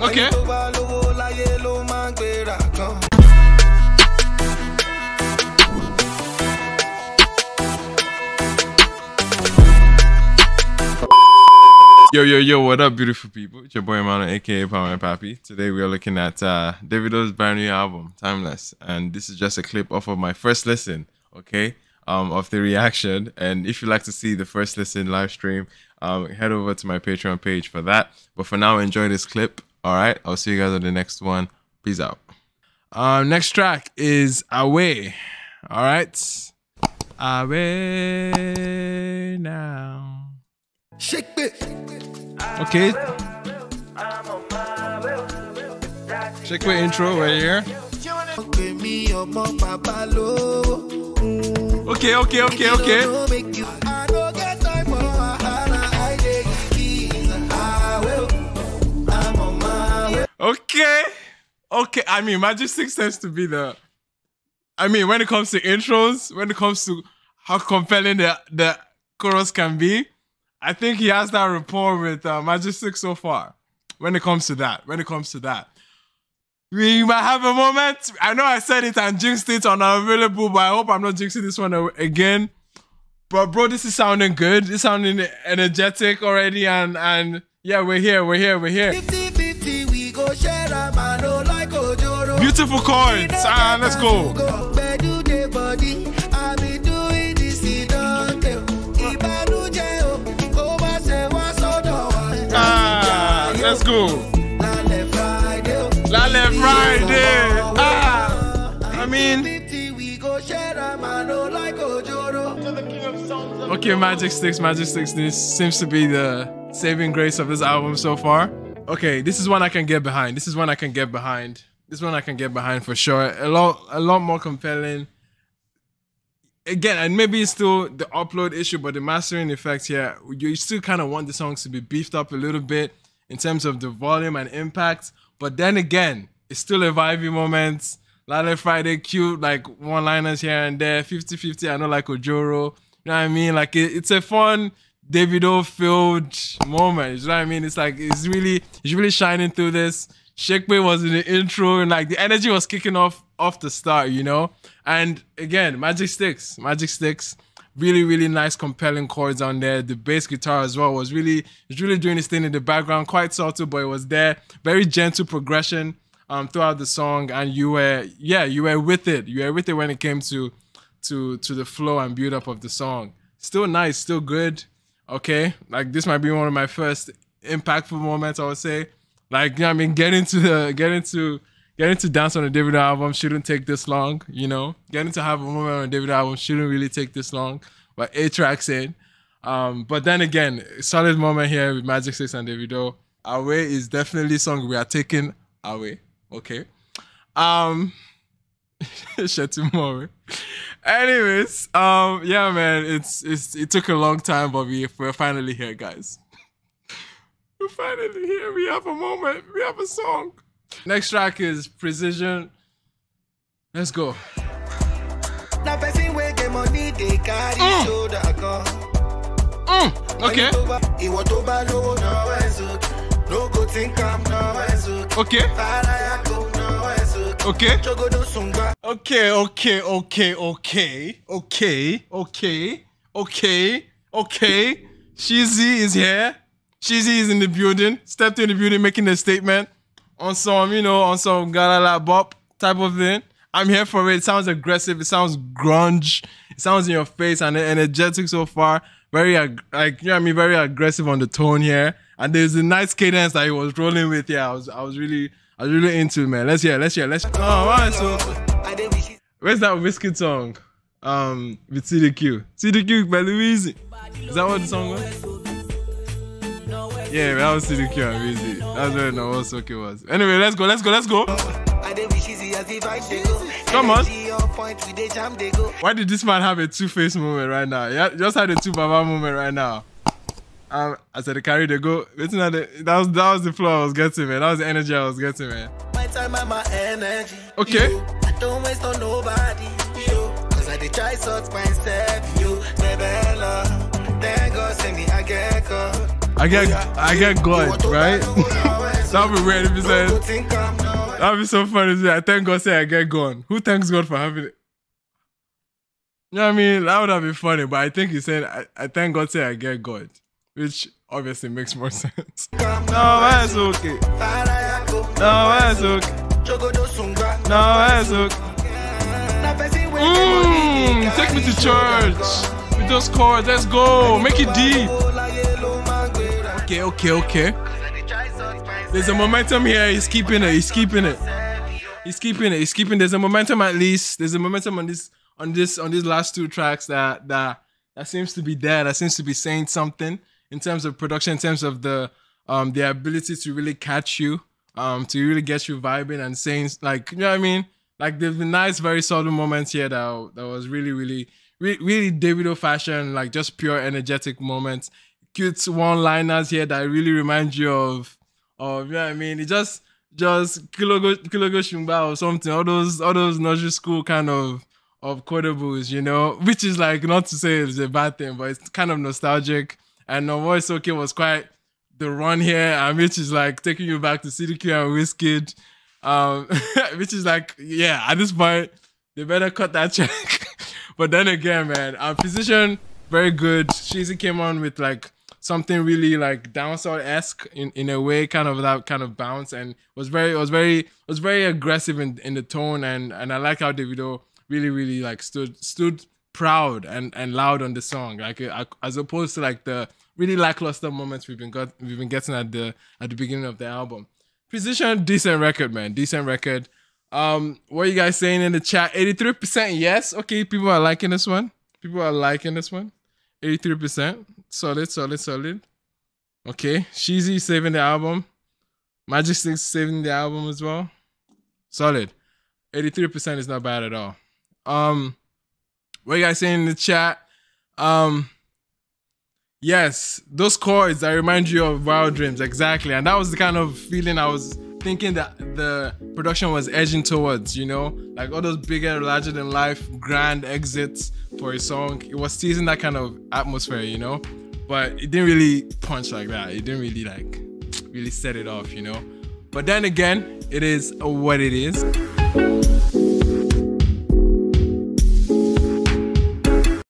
Okay. Yo, what up, beautiful people? It's your boy Emmanuel, aka palmwinepapi. Today we are looking at Davido's brand new album, Timeless, and this is just a clip off of my first listen, okay, of the reaction. And if you'd like to see the first listen live stream, head over to my Patreon page for that. But for now, enjoy this clip. All right, I'll see you guys on the next one. Peace out. Next track is Away. All right, Away now. Shake it. Okay. Check my intro right here. Okay. Okay. I mean, Magic 6 tends to be the... I mean, when it comes to intros, when it comes to how compelling the chorus can be, I think he has that rapport with Magic 6 so far. When it comes to that. We might have a moment. I know I said it and jinxed it on Unavailable, but I hope I'm not jinxing this one again. But bro, this is sounding good. This is sounding energetic already, and yeah, we're here. 50-50, we go share a man, like Ojoro. Beautiful chords. Let's go. Let's go. Lale Friday. I mean, okay, Magic 6. This seems to be the saving grace of this album so far. Okay, this is one I can get behind. This one I can get behind for sure. A lot more compelling. Again, and maybe it's still the upload issue, but the mastering effect here, you still kind of want the songs to be beefed up a little bit in terms of the volume and impact. But then again, it's still a vibey moment. Lale Friday, cute, like one-liners here and there. 50-50, I know, like Ojoro. You know what I mean? Like, it's a fun Davido-filled moment. You know what I mean? It's like, it's really shining through this. Shakespeare was in the intro, and like the energy was kicking off the start, you know? And again, Magic 6. Really nice, compelling chords on there. The bass guitar as well was really doing its thing in the background. Quite subtle, but it was there. Very gentle progression throughout the song, and you were with it. You were with it when it came to the flow and build up of the song. Still nice, still good. Okay, like this might be one of my first impactful moments, I would say. Like, you know what I mean, getting to dance on a Davido album shouldn't take this long, you know? Getting to have a moment on a Davido album shouldn't really take this long. But 8 tracks in. But then again, solid moment here with Magic 6 and Davido. Away is definitely a song we are taking away. Okay. Shetumore. Anyways, yeah, man, it took a long time, but we're finally here, guys. We're finally here. We have a moment. We have a song. Next track is Precision. Let's go. Okay. Okay. Sheezy is here. Sheezy is in the building. Stepped in the building, making a statement on some, on some galala bop type of thing. I'm here for it. It sounds aggressive. It sounds grunge. It sounds in your face and energetic so far. Very, very aggressive on the tone here. And there's a nice cadence that he was rolling with. Yeah, I was really into it, man. Let's hear. Oh, so where's that Wizkid song? With CDQ. CDQ by Louise. Is that what the song was? Yeah, that was CDQ and Louise. That's where no what song it was. Anyway, let's go. Come on. Why did this man have a two-face moment right now? Yeah, just had a two-baba moment right now. I said the carry the go. That was the flow I was getting, man. That was the energy I was getting, man. Okay. I don't waste on nobody, cause I did try sorts myself, then God send me I get God, right? That would be weird if he said. That would be so funny. I thank God say I get gone. Who thanks God for having it? You know what I mean? That would have been funny, but I think he said, I thank God say I get God. Which obviously makes more sense. No, that's okay. No, that's okay. No, that's okay. Take me to church. With those chords, let's go. Make it deep. Okay. There's a momentum here. He's keeping it. There's a momentum at least. There's a momentum on these last two tracks that seems to be there. That seems to be saying something in terms of production, in terms of the ability to really catch you, to really get you vibing and saying, like, you know what I mean? Like, there's been nice, very subtle moments here that was really Davido fashion, like just pure energetic moments. Cute one-liners here that really remind you of you know what I mean? It just Kilogo Shumba or something. All those nursery school kind of quotables, you know, which is like, not to say it's a bad thing, but it's kind of nostalgic. And No Voice Okay was quite the run here, and which is like taking you back to CDQ and Wizkid, which is like, yeah, at this point they better cut that check. But then again, man, our position very good. Sheezy came on with like something really like dancehall-esque in a way, kind of that kind of bounce, and was very aggressive in the tone, and I like how Davido really like stood proud and loud on the song, like as opposed to like the really lackluster moments we've been getting at the beginning of the album. Position, decent record, man, decent record. What are you guys saying in the chat? 83% yes. Okay, people are liking this one. 83%. Solid. Okay, Sheezy saving the album. Magic 6 saving the album as well. Solid. 83% is not bad at all. What are you guys saying in the chat? Yes, those chords that remind you of Wild Dreams, exactly. And that was the kind of feeling I was thinking that the production was edging towards, you know? Like all those bigger, larger than life, grand exits for a song. It was teasing that kind of atmosphere, you know? But it didn't really punch like that. It didn't really like, really set it off, you know? But then again, it is what it is.